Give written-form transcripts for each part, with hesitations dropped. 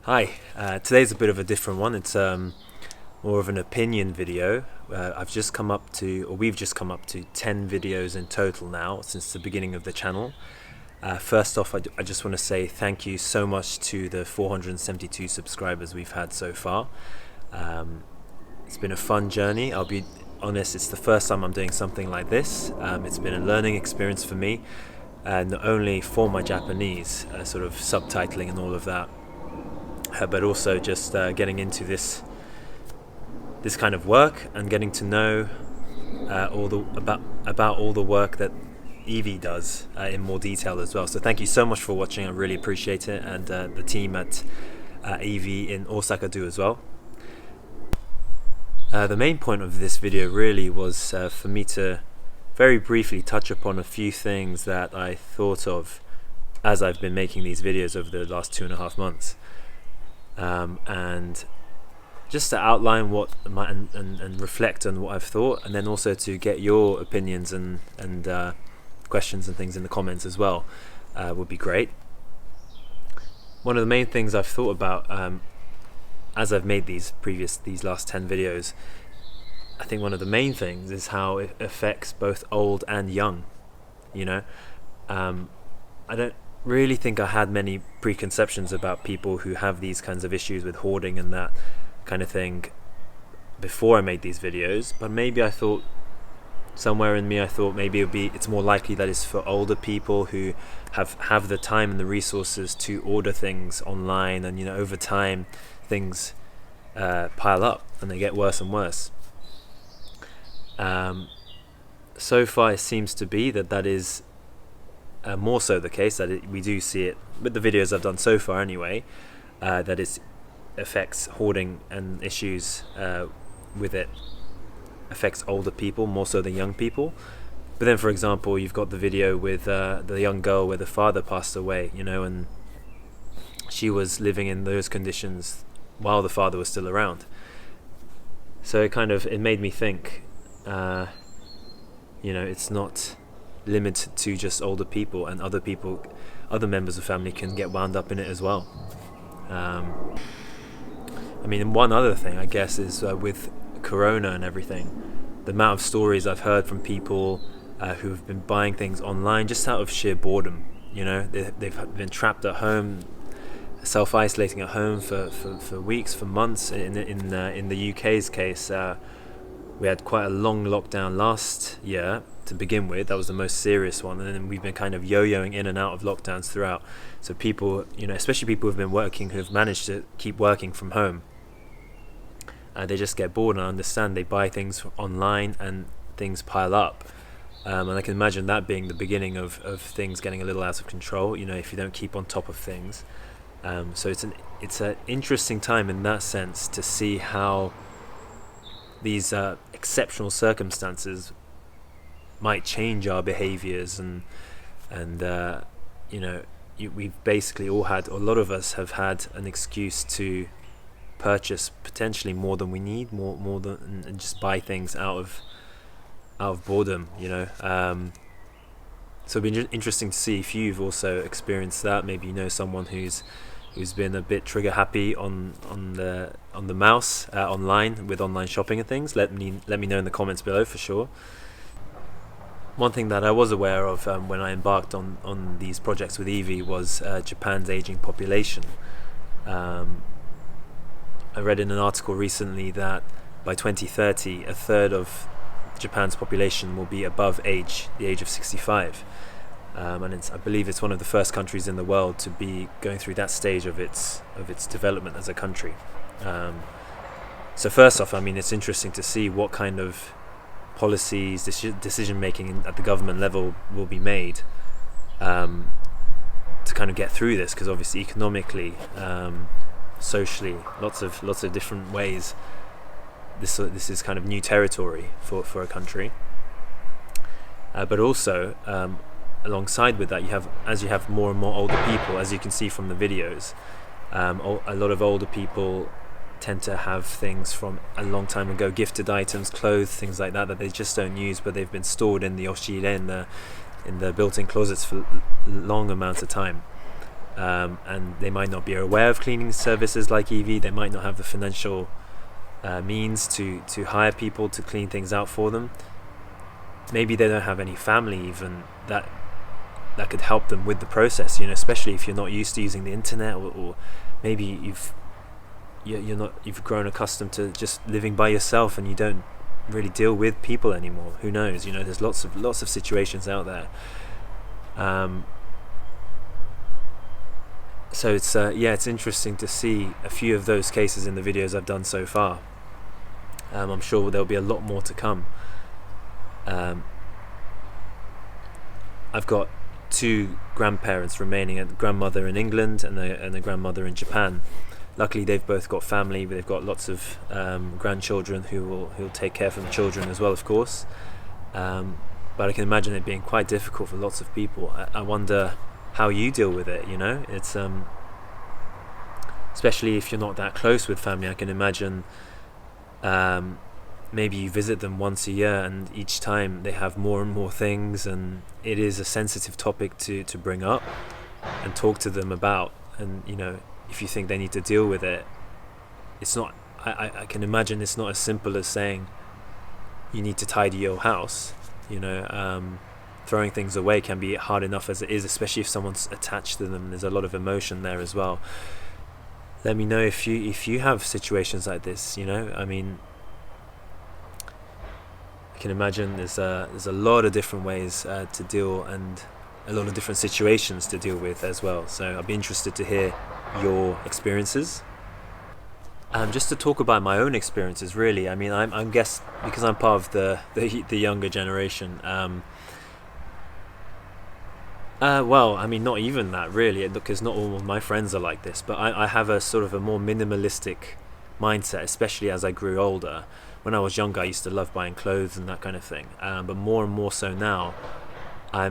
Hi, today's a bit of a different one. It's more of an opinion video. I've just come up to, or we've just come up to 10 videos in total now since the beginning of the channel. First off, I just want to say thank you so much to the 472 subscribers we've had so far. It's been a fun journey. I'll be honest, it's the first time I'm doing something like this. It's been a learning experience for me, not only for my Japanese, sort of subtitling and all of that, but also just getting into this kind of work and getting to know about all the work that Eevee does in more detail as well. So thank you so much for watching. I really appreciate it, and the team at Eevee in Osaka do as well. The main point of this video really was for me to very briefly touch upon a few things that I thought of as I've been making these videos over the last 2.5 months. And just to outline what and reflect on what I've thought, and then also to get your opinions and questions and things in the comments as well, would be great. One of the main things I've thought about as I've made these last 10 videos, I think one of the main things is how it affects both old and young. I don't really think I had many preconceptions about people who have these kinds of issues with hoarding and that kind of thing before I made these videos, but maybe I thought, somewhere in me I thought maybe it's more likely that it's for older people who have the time and the resources to order things online, and over time things pile up and they get worse and worse. So far it seems to be that is more so the case, that we do see it with the videos I've done so far anyway, that it affects hoarding and issues with it affects older people more so than young people. But then, for example, you've got the video with the young girl where the father passed away, and she was living in those conditions while the father was still around. So it made me think, it's not limited to just older people, and other members of family can get wound up in it as well. One other thing I guess is with Corona and everything, the amount of stories I've heard from people who have been buying things online just out of sheer boredom. They've been trapped at home, self-isolating at home for weeks, for months. In the UK's case, we had quite a long lockdown last year to begin with. That was the most serious one, and then we've been kind of yo-yoing in and out of lockdowns throughout. So people, especially people who've been working, who've managed to keep working from home, they just get bored, and I understand they buy things online and things pile up. And I can imagine that being the beginning of things getting a little out of control, if you don't keep on top of things. So it's an interesting time in that sense to see how these exceptional circumstances might change our behaviors, and we've basically all had, a lot of us have had an excuse to purchase potentially more than we need, more than, and just buy things out of boredom. So it'd be interesting to see if you've also experienced that. Maybe someone who's been a bit trigger happy on the mouse online with online shopping and things. Let me know in the comments below for sure. One thing that I was aware of when I embarked on these projects with Eevee was Japan's aging population. I read in an article recently that by 2030 a third of Japan's population will be above the age of 65. And I believe it's one of the first countries in the world to be going through that stage of its development as a country. So first off, it's interesting to see what kind of policies, decision making at the government level will be made to kind of get through this, because obviously economically, socially, lots of different ways, this is kind of new territory for a country. But also, alongside with that, as you have more and more older people, as you can see from the videos, a lot of older people tend to have things from a long time ago, gifted items, clothes, things like that they just don't use, but they've been stored in the oshire, in the built-in closets for long amounts of time. and they might not be aware of cleaning services like Eevee. They might not have the financial means to hire people to clean things out for them. Maybe they don't have any family even that could help them with the process, especially if you're not used to using the internet, or maybe you've grown accustomed to just living by yourself and you don't really deal with people anymore. Who knows? There's lots of situations out there. So it's interesting to see a few of those cases in the videos I've done so far. I'm sure there'll be a lot more to come. I've got 2 grandparents remaining, a grandmother in England and a grandmother in Japan. Luckily, they've both got family, but they've got lots of grandchildren who'll take care of the children as well, of course. But I can imagine it being quite difficult for lots of people. I wonder how you deal with it. It's especially if you're not that close with family. I can imagine maybe you visit them once a year, and each time they have more and more things, and it is a sensitive topic to bring up and talk to them about. And if you think they need to deal with it, it's not. I can imagine it's not as simple as saying you need to tidy your house. Throwing things away can be hard enough as it is, especially if someone's attached to them. There's a lot of emotion there as well. Let me know if you have situations like this. I can imagine there's a lot of different ways to deal, and a lot of different situations to deal with as well. So I'd be interested to hear your experiences. Just to talk about my own experiences, really. I'm guess because I'm part of the younger generation. Not even that really, because not all of my friends are like this. But I have a sort of a more minimalistic mindset, especially as I grew older. When I was younger, I used to love buying clothes and that kind of thing. But more and more so now, I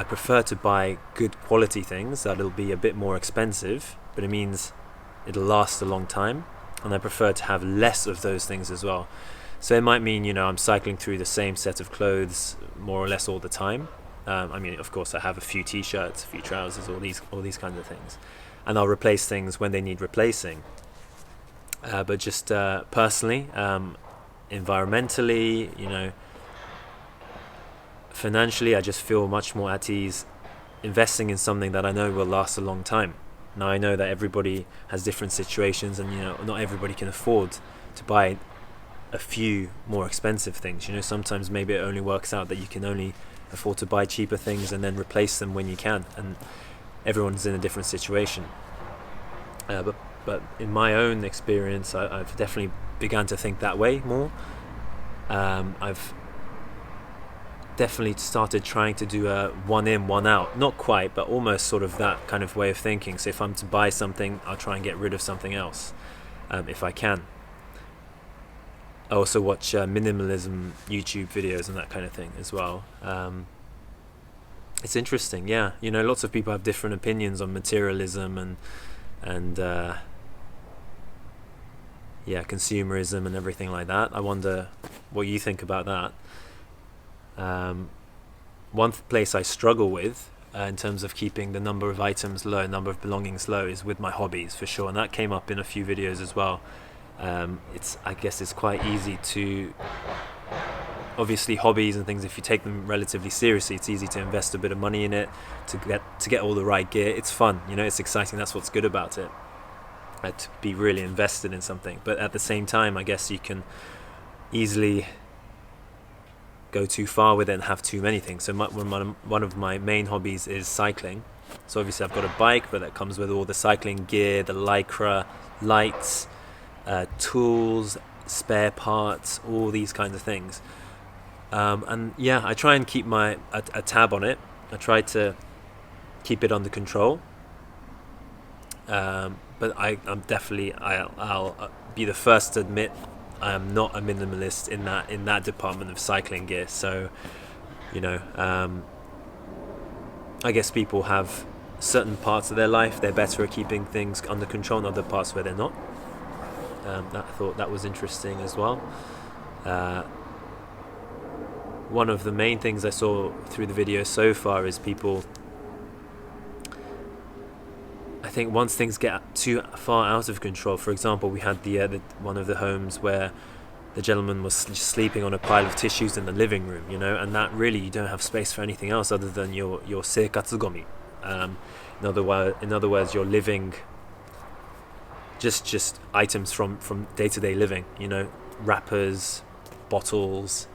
prefer to buy good quality things that'll be a bit more expensive, but it means it'll last a long time, and I prefer to have less of those things as well. So it might mean I'm cycling through the same set of clothes more or less all the time. Of course, I have a few t-shirts, a few trousers, all these kinds of things, and I'll replace things when they need replacing. But just personally, environmentally, financially, I just feel much more at ease investing in something that I know will last a long time. Now, I know that everybody has different situations, and not everybody can afford to buy a few more expensive things. Sometimes maybe it only works out that you can only afford to buy cheaper things and then replace them when you can, and everyone's in a different situation. But in my own experience, I've definitely begun to think that way more. I've definitely started trying to do a one in, one out. Not quite, but almost sort of that kind of way of thinking. So if I'm to buy something, I'll try and get rid of something else, if I can. I also watch minimalism YouTube videos and that kind of thing as well. It's interesting, yeah. Lots of people have different opinions on materialism and consumerism and everything like that. I wonder what you think about that. One place I struggle with in terms of keeping the number of items low, number of belongings low, is with my hobbies, for sure. And that came up in a few videos as well. I guess it's quite easy to, obviously hobbies and things, if you take them relatively seriously, it's easy to invest a bit of money in it to get all the right gear. It's fun, it's exciting. That's what's good about it, to be really invested in something. But at the same time, I guess you can easily go too far with it and have too many things. So one of my main hobbies is cycling. So obviously I've got a bike, but that comes with all the cycling gear, the lycra, lights, tools, spare parts, all these kinds of things. I try and keep a tab on it. I try to keep it under control. But I'm definitely, I'll be the first to admit I am not a minimalist in that department of cycling gear. So, I guess people have certain parts of their life they're better at keeping things under control, and other parts where they're not. I thought that was interesting as well. One of the main things I saw through the video so far is people I think once things get too far out of control, for example, we had the one of the homes where the gentleman was just sleeping on a pile of tissues in the living room, you know, and that really, you don't have space for anything else other than your seikatsu gomi. In other words, you're living just items from day-to-day living, you know, wrappers, bottles,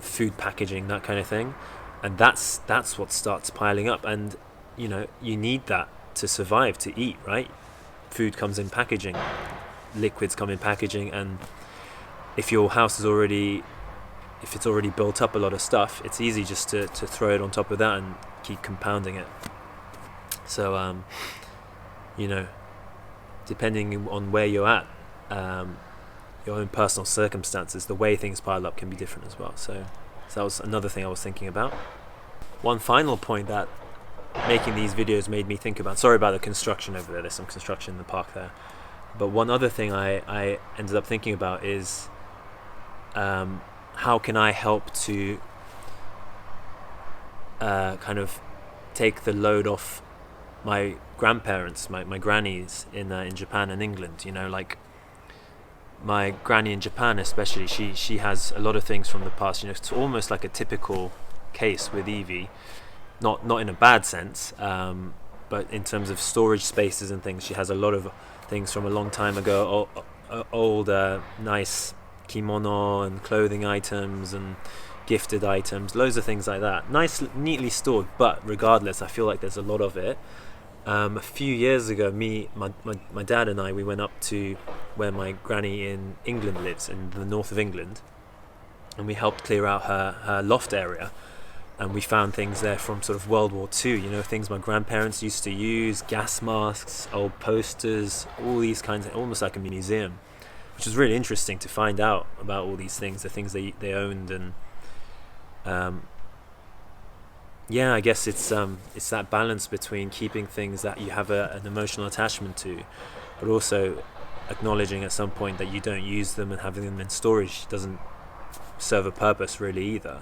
food packaging, that kind of thing, and that's what starts piling up. And you know, you need that to survive, to eat, right? Food comes in packaging, liquids come in packaging, and if your house is already built up a lot of stuff, it's easy just to throw it on top of that and keep compounding it. So you know, depending on where you're at, your own personal circumstances, the way things pile up can be different as well. So that was another thing I was thinking about. One final point that making these videos made me think about, sorry about the construction over there, there's some construction in the park there, but one other thing I ended up thinking about is how can I help to kind of take the load off my grandparents, my grannies in Japan and England. You know, like my granny in Japan especially, she has a lot of things from the past. You know, it's almost like a typical case with Eevee, not in a bad sense, but in terms of storage spaces and things, she has a lot of things from a long time ago, old nice kimono and clothing items and gifted items, loads of things like that, nice, neatly stored. But regardless, I feel like there's a lot of it. A few years ago, my dad and I, we went up to where my granny in England lives, in the north of England, and we helped clear out her loft area, and we found things there from sort of World War II, you know, things my grandparents used to use, gas masks, old posters, all these kinds of, almost like a museum, which was really interesting to find out about all these things, the things they owned. And yeah, I guess it's that balance between keeping things that you have an emotional attachment to, but also acknowledging at some point that you don't use them, and having them in storage doesn't serve a purpose really either.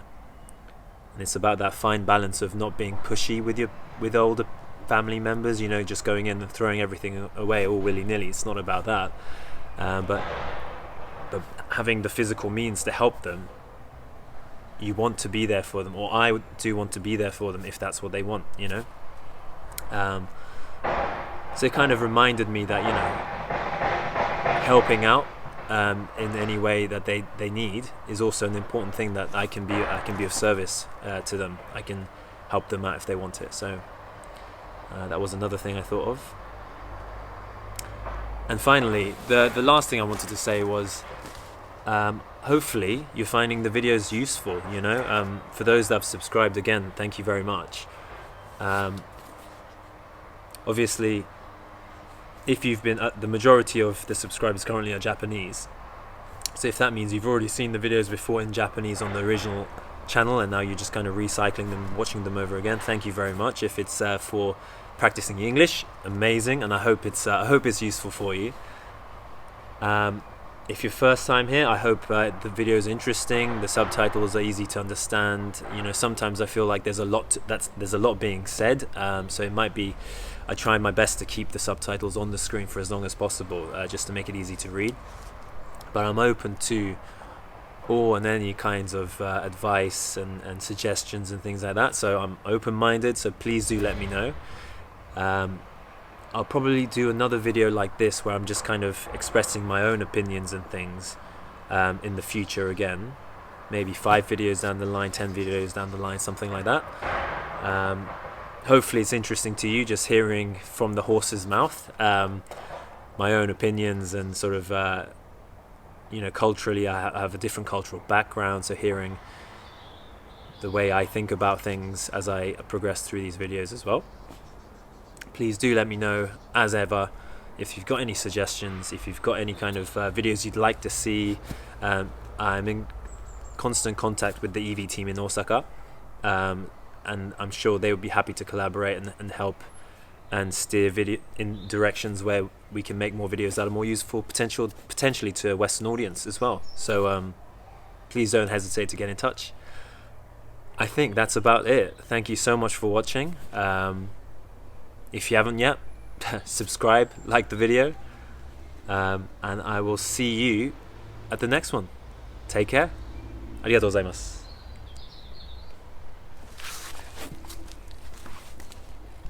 And it's about that fine balance of not being pushy with older family members, you know, just going in and throwing everything away all willy-nilly. It's not about that, but having the physical means to help them. You want to be there for them, or I do want to be there for them if that's what they want, you know. So it kind of reminded me that, you know, helping out in any way that they need is also an important thing, that I can be of service to them. I can help them out if they want it. So that was another thing I thought of. And finally, the last thing I wanted to say was, hopefully you're finding the videos useful, you know. For those that have subscribed, again, thank you very much. Obviously, if you've been, the majority of the subscribers currently are Japanese, so if that means you've already seen the videos before in Japanese on the original channel and now you're just kind of recycling them, watching them over again, thank you very much. If it's for practicing English, amazing, and I hope it's useful for you. If you're first time here, I hope the video is interesting. The subtitles are easy to understand. You know, sometimes I feel like there's a lot being said, so it might be, I try my best to keep the subtitles on the screen for as long as possible, just to make it easy to read. But I'm open to all and any kinds of advice and suggestions and things like that. So I'm open-minded. So please do let me know. I'll probably do another video like this where I'm just kind of expressing my own opinions and things in the future again. Maybe 5 videos down the line, 10 videos down the line, something like that. Hopefully it's interesting to you, just hearing from the horse's mouth my own opinions, and sort of, you know, culturally I have a different cultural background, so hearing the way I think about things as I progress through these videos as well. Please do let me know, as ever, if you've got any suggestions, if you've got any kind of videos you'd like to see. I'm in constant contact with the Eevee team in Osaka, and I'm sure they would be happy to collaborate and help and steer video in directions where we can make more videos that are more useful, potentially to a Western audience as well. So please don't hesitate to get in touch. I think that's about it. Thank you so much for watching. If you haven't yet, subscribe, like the video, and I will see you at the next one. Take care. ありがとうございます。